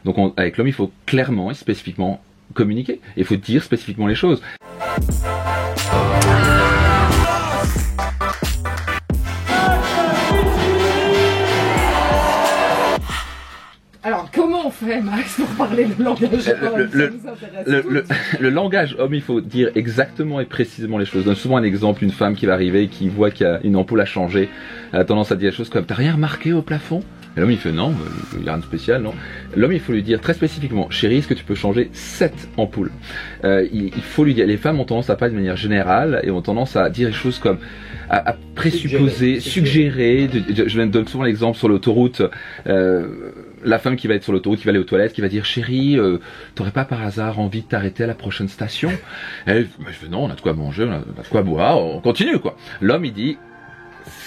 Donc avec l'homme, il faut clairement et spécifiquement communiquer. Il faut dire spécifiquement les choses. Alors, comment on fait, Max, pour parler le langage homme? Le langage homme, il faut dire exactement et précisément les choses. Je donne souvent un exemple, une femme qui va arriver et qui voit qu'il y a une ampoule à changer, elle a tendance à dire des choses comme « T'as rien remarqué au plafond ?» Et l'homme il fait « Non, il n'y a rien de spécial, non ?» L'homme il faut lui dire très spécifiquement « Chérie, est-ce que tu peux changer 7 ampoules ?» Il faut lui dire, les femmes ont tendance à parler de manière générale et ont tendance à dire des choses comme à présupposer, suggérer. Je donne souvent l'exemple sur l'autoroute. La femme qui va être sur l'autoroute, qui va aller aux toilettes, qui va dire « Chérie, t'aurais pas par hasard envie de t'arrêter à la prochaine station ?» Elle fait « Non, on a de quoi manger, on a de quoi boire, on continue quoi. » L'homme il dit «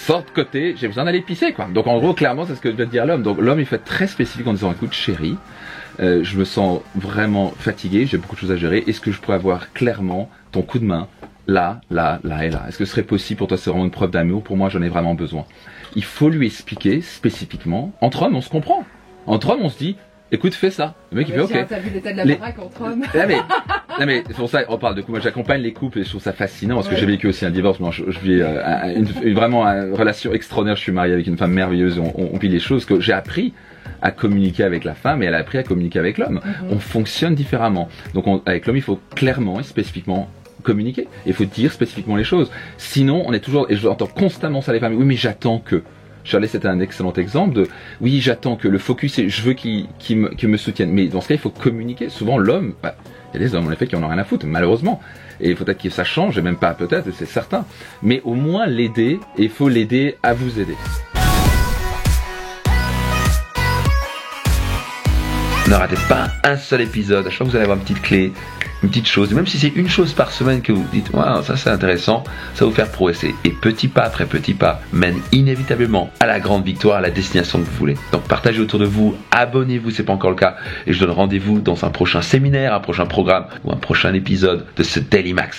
Sors de côté, j'ai besoin d'aller pisser quoi. » Donc en gros, clairement, c'est ce que je vais te dire l'homme. Donc l'homme il fait très spécifique en disant « Écoute chérie, je me sens vraiment fatigué, j'ai beaucoup de choses à gérer, est-ce que je pourrais avoir clairement ton coup de main là, là, là et là. Est-ce que ce serait possible pour toi? C'est vraiment une preuve d'amour, pour moi j'en ai vraiment besoin. » Il faut lui expliquer spécifiquement. Entre hommes, on se comprend. Entre hommes, on se dit, écoute, fais ça. Le mec, il fait, ok. T'as vu l'état de la baraque entre hommes? Non mais c'est pour ça, on parle de couple. Moi, j'accompagne les couples et je trouve ça fascinant parce que j'ai vécu aussi un divorce. Moi, je vis vraiment une relation extraordinaire. Je suis marié avec une femme merveilleuse. On vit les choses que j'ai appris à communiquer avec la femme et elle a appris à communiquer avec l'homme. On fonctionne différemment. Donc, avec l'homme, il faut clairement et spécifiquement communiquer. Il faut dire spécifiquement les choses. Sinon, on est toujours, et je entends constamment ça les femmes. Oui, mais j'attends que. Charlie, c'était un excellent exemple de oui, j'attends que le focus et je veux qu'il me soutienne. Mais dans ce cas, il faut communiquer. Souvent, l'homme, il y a des hommes en effet qui en ont rien à foutre, malheureusement. Et il faut peut-être que ça change, et même pas peut-être, c'est certain. Mais au moins l'aider, et il faut l'aider à vous aider. Ne ratez pas un seul épisode. À chaque fois que vous allez avoir une petite clé, une petite chose, même si c'est une chose par semaine que vous dites, wow, ça c'est intéressant, ça va vous faire progresser. Et petit pas après petit pas mène inévitablement à la grande victoire, à la destination que vous voulez. Donc partagez autour de vous, abonnez-vous si c'est pas encore le cas, et je donne rendez-vous dans un prochain séminaire, un prochain programme ou un prochain épisode de ce Daily Max.